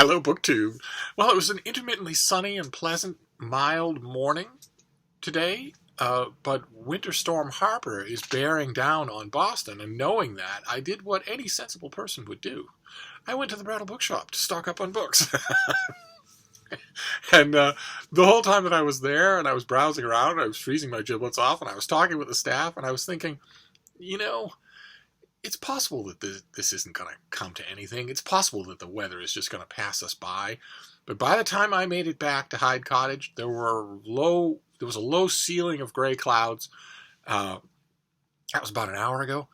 Hello, BookTube. Well, it was an intermittently sunny and pleasant, mild morning today, but Winter Storm Harper is bearing down on Boston, and knowing that, I did what any sensible person would do. I went to the Brattle bookshop to stock up on books. And the whole time that I was there and I was browsing around, I was freezing my giblets off, and I was talking with the staff, and I was thinking, you know, it's possible that this isn't going to come to anything. It's possible that the weather is just going to pass us by. But by the time I made it back to Hyde Cottage, there was a low ceiling of gray clouds. That was about an hour ago.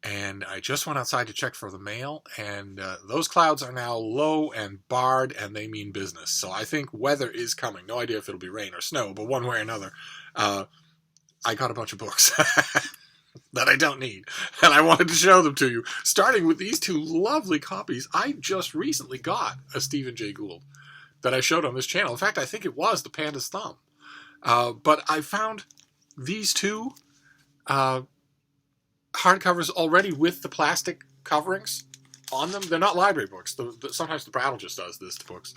And I just went outside to check for the mail, and those clouds are now low and barred, and they mean business. So I think weather is coming. No idea if it'll be rain or snow, but one way or another, I got a bunch of books that I don't need, and I wanted to show them to you, starting with these two lovely copies. I just recently got a Stephen Jay Gould that I showed on this channel. In fact, I think it was the Panda's Thumb. But I found these two hardcovers already with the plastic coverings on them. They're not library books. Sometimes the Brattle just does this to books.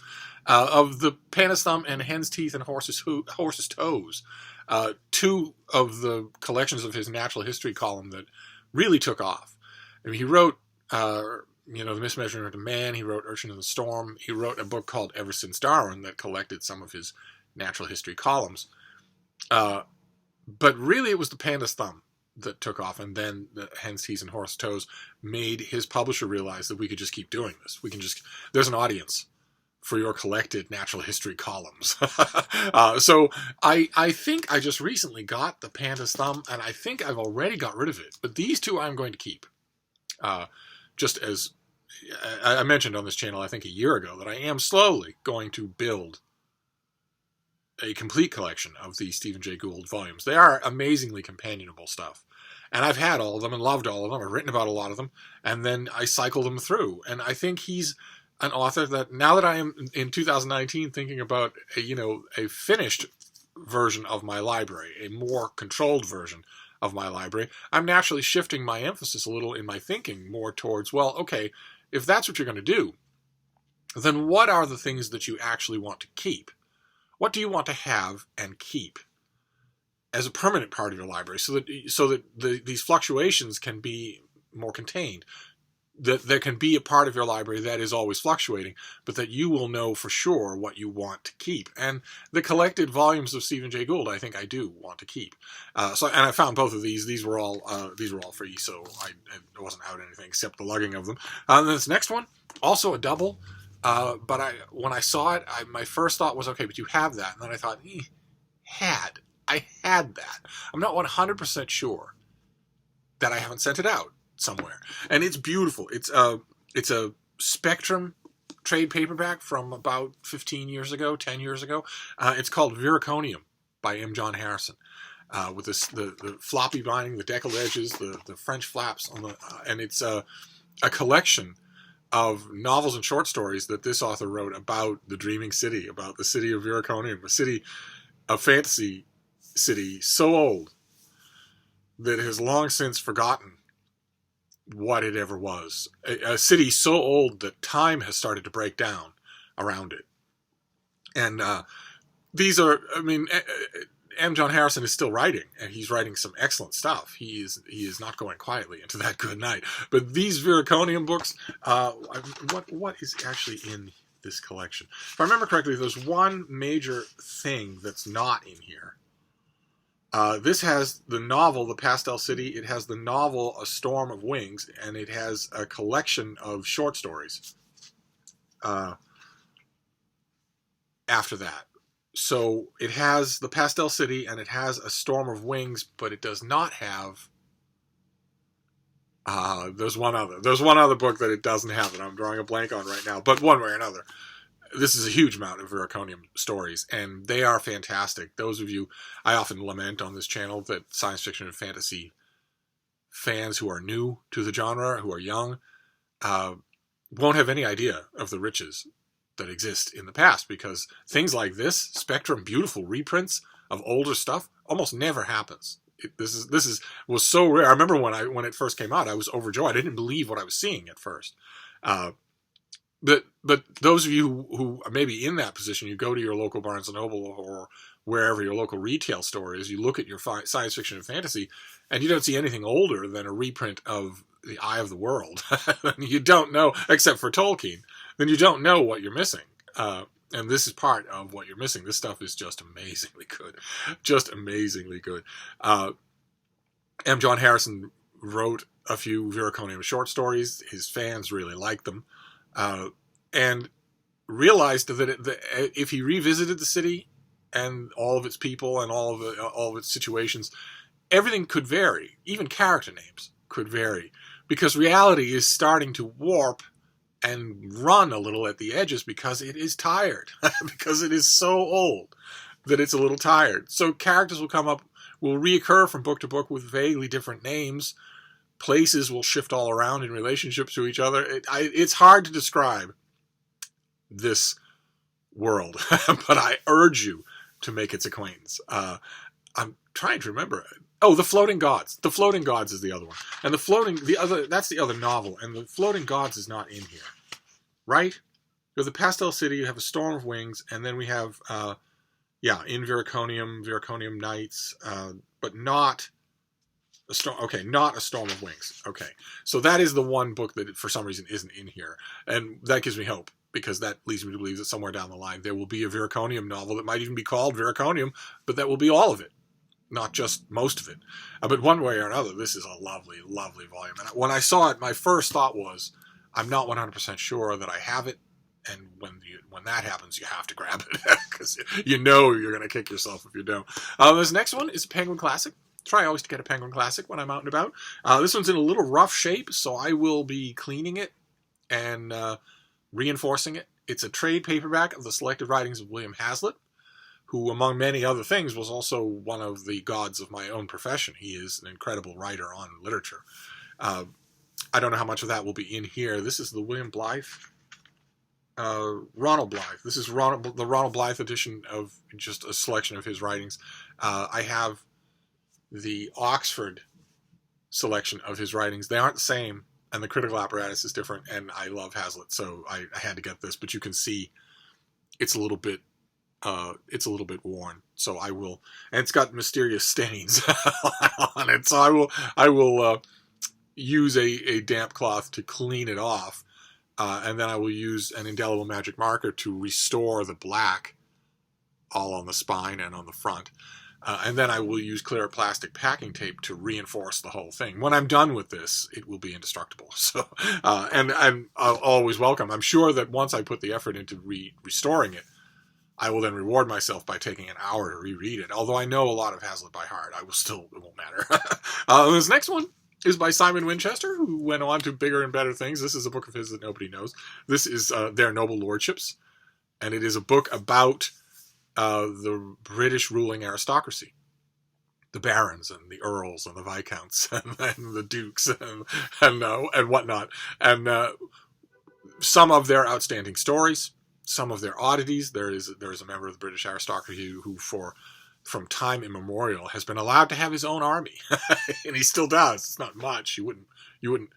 Of the Panda's Thumb and Hen's Teeth and Horse's Toes. Two of the collections of his natural history column that really took off. I mean, he wrote, The Mismeasurement of Man. He wrote Urchin in the Storm. He wrote a book called Ever Since Darwin that collected some of his natural history columns. But really, it was the Panda's Thumb that took off, and then the Hen's Teeth and Horse's Toes made his publisher realize that we could just keep doing this. There's an audience for your collected natural history columns. So I think I just recently got the Panda's Thumb, and I think I've already got rid of it. But these two I'm going to keep. Just as I mentioned on this channel, I think a year ago, that I am slowly going to build a complete collection of the Stephen Jay Gould volumes. They are amazingly companionable stuff. And I've had all of them and loved all of them. I've written about a lot of them. And then I cycle them through. And I think he's an author that, now that I am in 2019 thinking about a finished version of my library, a more controlled version of my library, I'm naturally shifting my emphasis a little in my thinking more towards, well, okay, if that's what you're going to do, then what are the things that you actually want to keep? What do you want to have and keep as a permanent part of your library, so that these fluctuations can be more contained? That there can be a part of your library that is always fluctuating, but that you will know for sure what you want to keep. And the collected volumes of Stephen Jay Gould, I think I do want to keep. And I found both of these. These were all free, so I wasn't out anything except the lugging of them. And this next one, also a double. But when I saw it, my first thought was, okay, but you have that. And then I thought, I had that. I'm not 100% sure that I haven't sent it out somewhere. And it's beautiful. It's a Spectrum trade paperback from about 10 years ago. It's called Viraconium by M. John Harrison. With the floppy binding, the deckled edges, the French flaps on and it's a collection of novels and short stories that this author wrote about the dreaming city, about the city of Viraconium, a fantasy city so old that has long since forgotten what it ever was. A city so old that time has started to break down around it. And these are, M. John Harrison is still writing, and he's writing some excellent stuff. He is not going quietly into that good night. But these Viraconium books, what is actually in this collection? If I remember correctly, there's one major thing that's not in here. This has the novel, The Pastel City. It has the novel, A Storm of Wings, and it has a collection of short stories after that. So it has The Pastel City and it has A Storm of Wings, but it does not have... There's one other book that it doesn't have that I'm drawing a blank on right now. But one way or another, this is a huge amount of Viraconium stories, and they are fantastic. Those of you, I often lament on this channel that science fiction and fantasy fans who are new to the genre, who are young, won't have any idea of the riches that exist in the past, because things like this, Spectrum, beautiful reprints of older stuff, almost never happens. This was so rare. I remember when it first came out, I was overjoyed. I didn't believe what I was seeing at first. But but those of you who are maybe in that position, you go to your local Barnes & Noble or wherever your local retail store is, you look at your science fiction and fantasy, and you don't see anything older than a reprint of The Eye of the World. You don't know, except for Tolkien, then you don't know what you're missing. And this is part of what you're missing. This stuff is just amazingly good. Just amazingly good. M. John Harrison wrote a few Viraconium short stories. His fans really liked them. And realized that if he revisited the city and all of its people and all of its situations, everything could vary. Even character names could vary, because reality is starting to warp and run a little at the edges because it is tired, because it is so old that it's a little tired. So characters will reoccur from book to book with vaguely different names. Places will shift all around in relationships to each other. It's hard to describe this world, but I urge you to make its acquaintance. I'm trying to remember. Oh, The Floating Gods. The Floating Gods is the other one. And that's the other novel, and The Floating Gods is not in here. Right? You have the Pastel City, you have A Storm of Wings, and then we have, in Viraconium Nights, but not a storm. Okay, not A Storm of Wings. Okay. So that is the one book that for some reason isn't in here. And that gives me hope, because that leads me to believe that somewhere down the line there will be a Viraconium novel that might even be called Viraconium, but that will be all of it, not just most of it. But one way or another, this is a lovely, lovely volume. And when I saw it, my first thought was, I'm not 100% sure that I have it, and when that happens, you have to grab it, because you know you're going to kick yourself if you don't. This next one is a Penguin Classic. Try always to get a Penguin Classic when I'm out and about. This one's in a little rough shape, so I will be cleaning it and reinforcing it. It's a trade paperback of the selected writings of William Hazlitt, who, among many other things, was also one of the gods of my own profession. He is an incredible writer on literature. I don't know how much of that will be in here. This is the William Blythe, Ronald Blythe. This is the Ronald Blythe edition of just a selection of his writings. I have the Oxford selection of his writings. They aren't the same, and the critical apparatus is different, and I love Hazlitt, so I had to get this, but you can see it's a little bit worn, so I will, and it's got mysterious stains on it, so I will use a damp cloth to clean it off, and then I will use an indelible magic marker to restore the black all on the spine and on the front. And then I will use clear plastic packing tape to reinforce the whole thing. When I'm done with this, it will be indestructible. So, and I'm always welcome. I'm sure that once I put the effort into restoring it, I will then reward myself by taking an hour to reread it. Although I know a lot of Hazlitt by heart, it won't matter. This next one is by Simon Winchester, who went on to bigger and better things. This is a book of his that nobody knows. This is Their Noble Lordships, and it is a book about the British ruling aristocracy, the barons and the earls and the viscounts and the dukes and whatnot, and some of their outstanding stories, some of their oddities. There is a member of the British aristocracy who from time immemorial has been allowed to have his own army, and he still does. It's not much. You wouldn't.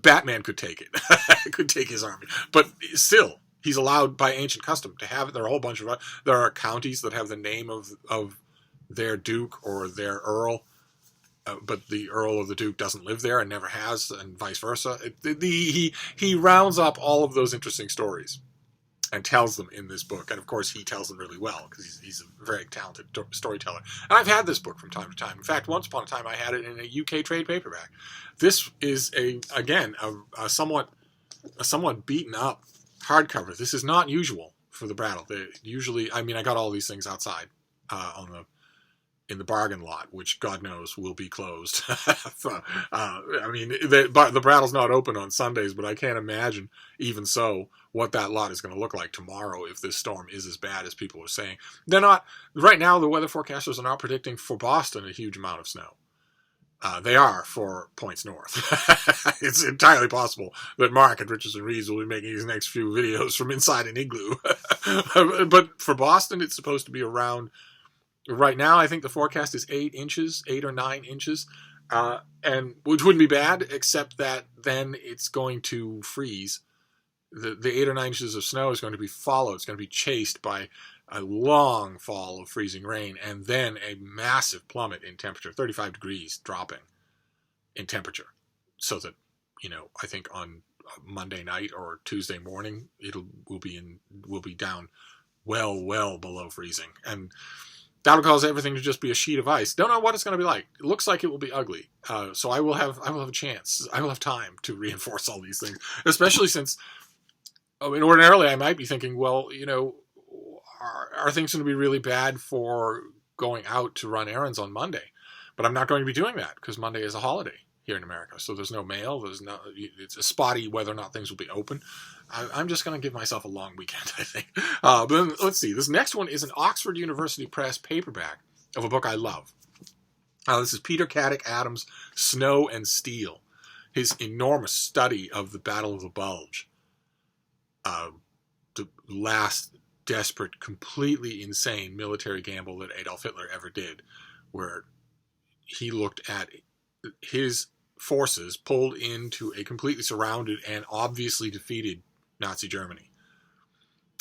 Batman could take it. Could take his army, but still. He's allowed by ancient custom to have it. There are a whole bunch of... There are counties that have the name of their duke or their earl, but the earl or the duke doesn't live there and never has, and vice versa. He rounds up all of those interesting stories and tells them in this book. And, of course, he tells them really well because he's a very talented storyteller. And I've had this book from time to time. In fact, once upon a time, I had it in a UK trade paperback. This is, a somewhat beaten up hardcover. This is not usual for the Brattle. I got all these things outside in the bargain lot, which God knows will be closed. The Brattle's not open on Sundays, but I can't imagine, even so, what that lot is going to look like tomorrow if this storm is as bad as people are saying. They're not. Right now, the weather forecasters are not predicting for Boston a huge amount of snow. They are for points north. It's entirely possible that Mark at Richardson Reeves will be making his next few videos from inside an igloo. But for Boston, it's supposed to be around... Right now, I think the forecast is 8 or 9 inches, and which wouldn't be bad, except that then it's going to freeze the 8 or 9 inches of snow is going to be followed. It's going to be chased by a long fall of freezing rain, and then a massive plummet in temperature, 35 degrees dropping in temperature, so that, I think on Monday night or Tuesday morning, will be down well below freezing, and that'll cause everything to just be a sheet of ice. Don't know what it's going to be like. It looks like it will be ugly. So I will have a chance. I will have time to reinforce all these things, especially since, ordinarily I might be thinking, well, are things going to be really bad for going out to run errands on Monday? But I'm not going to be doing that because Monday is a holiday here in America. So there's no mail. It's a spotty whether or not things will be open. I'm just going to give myself a long weekend, I think. But let's see. This next one is an Oxford University Press paperback of a book I love. This is Peter Khattak Adams' Snow and Steel, his enormous study of the Battle of the Bulge. The last desperate, completely insane military gamble that Adolf Hitler ever did, where he looked at his forces pulled into a completely surrounded and obviously defeated Nazi Germany.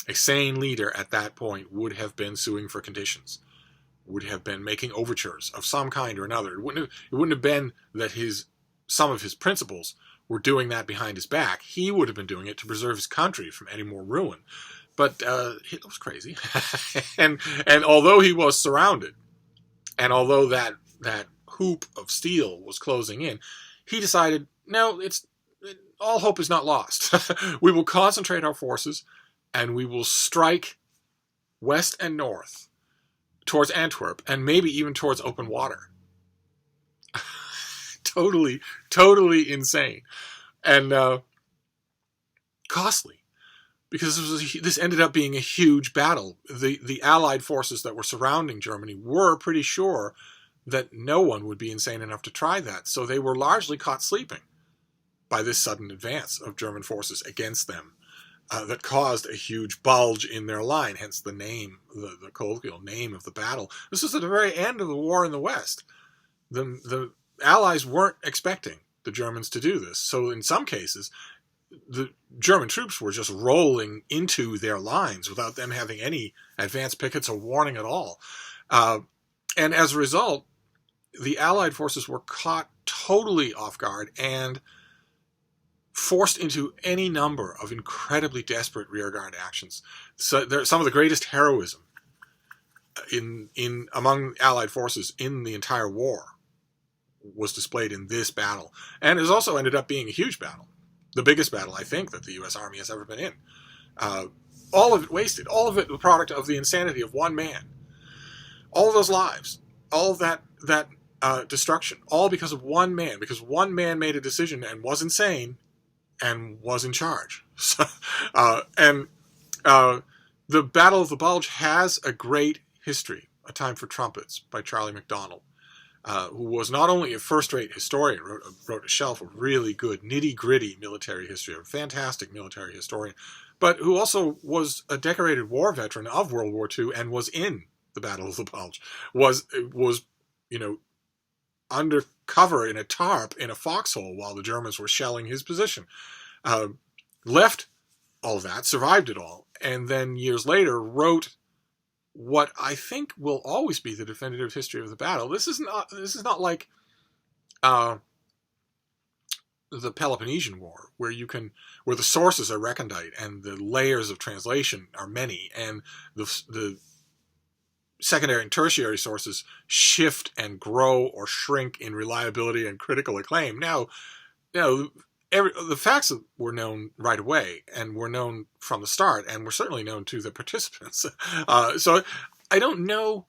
A sane leader at that point would have been suing for conditions, would have been making overtures of some kind or another. It wouldn't have been that some of his principals were doing that behind his back. He would have been doing it to preserve his country from any more ruin. But Hitler was crazy. and although he was surrounded, and although that hoop of steel was closing in, he decided, no, all hope is not lost. We will concentrate our forces, and we will strike west and north towards Antwerp, and maybe even towards open water. Totally insane. And costly. Because this ended up being a huge battle. The Allied forces that were surrounding Germany were pretty sure that no one would be insane enough to try that. So they were largely caught sleeping by this sudden advance of German forces against them that caused a huge bulge in their line, hence the name, the colloquial name of the battle. This was at the very end of the war in the West. The Allies weren't expecting the Germans to do this. So in some cases, the German troops were just rolling into their lines without them having any advance pickets or warning at all. And as a result, the Allied forces were caught totally off guard and forced into any number of incredibly desperate rearguard actions. So there's some of the greatest heroism among Allied forces in the entire war was displayed in this battle. And it also ended up being a huge battle. The biggest battle, I think, that the U.S. Army has ever been in. All of it wasted. All of it the product of the insanity of one man. All of those lives. All of that destruction. All because of one man. Because one man made a decision and was insane and was in charge. So, the Battle of the Bulge has a great history. A Time for Trumpets by Charlie MacDonald. Who was not only a first-rate historian, wrote a shelf of really good, nitty-gritty military history, a fantastic military historian, but who also was a decorated war veteran of World War II and was in the Battle of the Bulge, was under cover in a tarp in a foxhole while the Germans were shelling his position. Left all that, survived it all, and then years later wrote what I think will always be the definitive history of the battle. This is not like the Peloponnesian War, where the sources are recondite and the layers of translation are many, and the secondary and tertiary sources shift and grow or shrink in reliability and critical acclaim. Now, the facts were known right away and were known from the start and were certainly known to the participants. So I don't know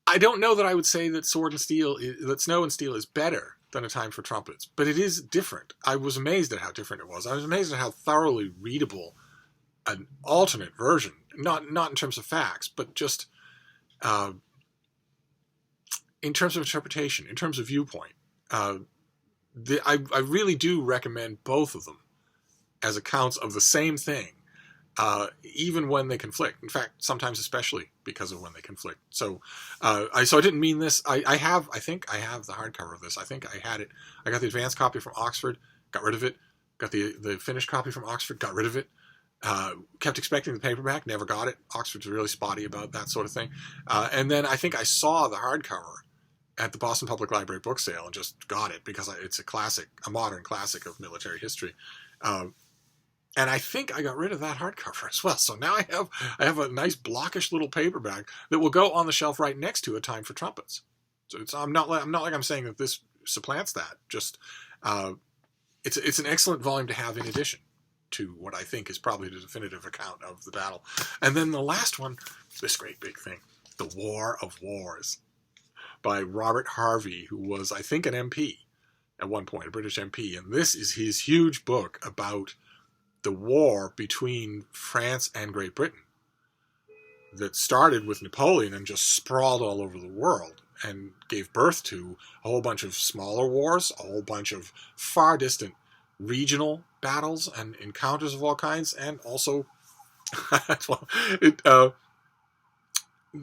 that I would say that that Snow and Steel is better than A Time for Trumpets, but it is different. I was amazed at how different it was. I was amazed at how thoroughly readable an alternate version, not in terms of facts, but just in terms of interpretation, in terms of viewpoint. I really do recommend both of them as accounts of the same thing, even when they conflict. In fact, sometimes especially because of when they conflict. So, I didn't mean this. I think I have the hardcover of this. I think I had it. I got the advanced copy from Oxford, got rid of it, Got the finished copy from Oxford, got rid of it. Kept expecting the paperback, never got it. Oxford's really spotty about that sort of thing. And then I think I saw the hardcover at the Boston Public Library book sale and just got it because it's a classic, a modern classic of military history. And I think I got rid of that hardcover as well. So now I have a nice blockish little paperback that will go on the shelf right next to A Time for Trumpets. So I'm not like I'm saying that this supplants that. Just it's an excellent volume to have in addition to what I think is probably the definitive account of the battle. And then the last one, this great big thing, The War of Wars, by Robert Harvey, who was, I think, an MP at one point, a British MP. And this is his huge book about the war between France and Great Britain that started with Napoleon and just sprawled all over the world and gave birth to a whole bunch of smaller wars, a whole bunch of far distant regional battles and encounters of all kinds, and also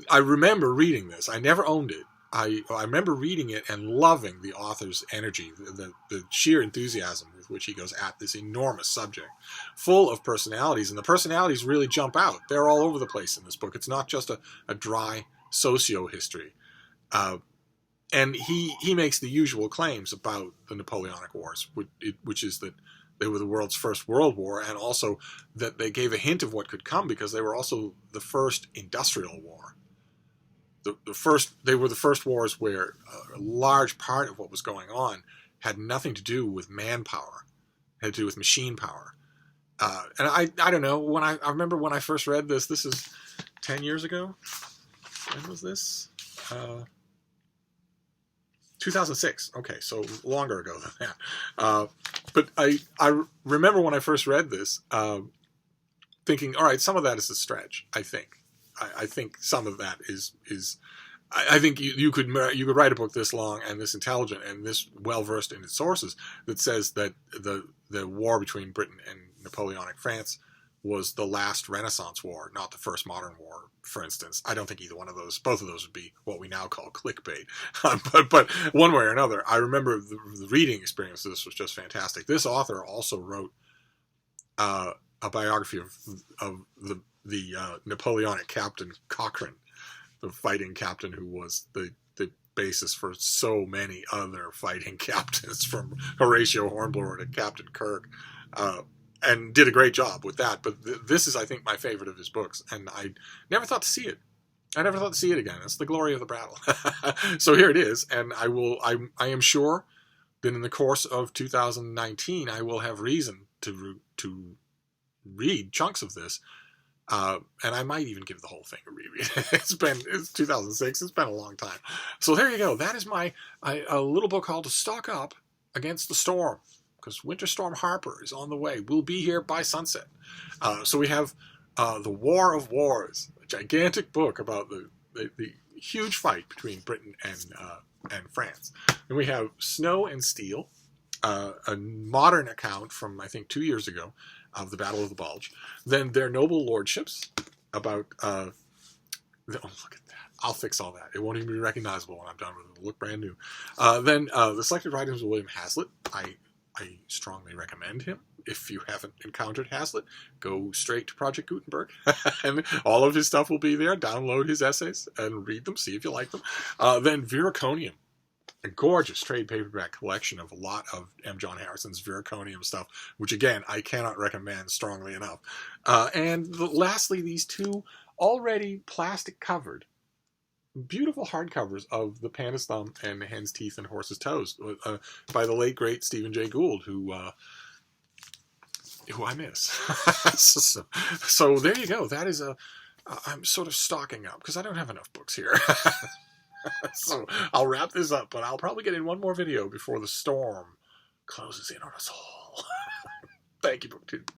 I remember reading this. I never owned it. I remember reading it and loving the author's energy, the sheer enthusiasm with which he goes at this enormous subject, full of personalities, and the personalities really jump out. They're all over the place in this book. It's not just a dry socio-history. And he makes the usual claims about the Napoleonic Wars, which is that they were the world's first world war, and also that they gave a hint of what could come because they were also the first industrial war. They were the first wars where a large part of what was going on had nothing to do with manpower, had to do with machine power. And I don't know, I remember when I first read this. This is 10 years ago. When was this? 2006. Okay, so longer ago than that. But I remember when I first read this, thinking, all right, some of that is a stretch. I think some of that is. I think you could write a book this long and this intelligent and this well versed in its sources that says that the war between Britain and Napoleonic France was the last Renaissance war, not the first modern war, for instance. I don't think either one of those, both of those would be what we now call clickbait. But one way or another, I remember the reading experience of this was just fantastic. This author also wrote a biography of the Napoleonic captain Cochrane, the fighting captain who was the basis for so many other fighting captains, from Horatio Hornblower to Captain Kirk. And did a great job with that. But this is, I think, my favorite of his books. And I never thought to see it. I never thought to see it again. It's the glory of the Brattle. So here it is. And I am sure that in the course of 2019, I will have reason to read chunks of this. And I might even give the whole thing a reread. It's 2006. It's been a long time. So there you go. That is a little book called To Stock Up Against the Storm, because Winter Storm Harper is on the way. We'll be here by sunset. So we have The War of Wars, a gigantic book about the huge fight between Britain and France. And we have Snow and Steel, a modern account from, I think, 2 years ago of the Battle of the Bulge. Then Their Noble Lordships, about... oh, look at that. I'll fix all that. It won't even be recognizable when I'm done with it. It'll look brand new. Then the selected writings of William Hazlitt. I strongly recommend him. If you haven't encountered Hazlitt, go straight to Project Gutenberg. And all of his stuff will be there. Download his essays and read them. See if you like them. Then Viraconium, a gorgeous trade paperback collection of a lot of M. John Harrison's Viraconium stuff, which, again, I cannot recommend strongly enough. And lastly, these two already plastic-covered beautiful hardcovers of The Panda's Thumb and Hen's Teeth and Horse's Toes by the late, great Stephen Jay Gould, who I miss. So there you go. That is I'm sort of stocking up because I don't have enough books here. So I'll wrap this up, but I'll probably get in one more video before the storm closes in on us all. Thank you, BookTube.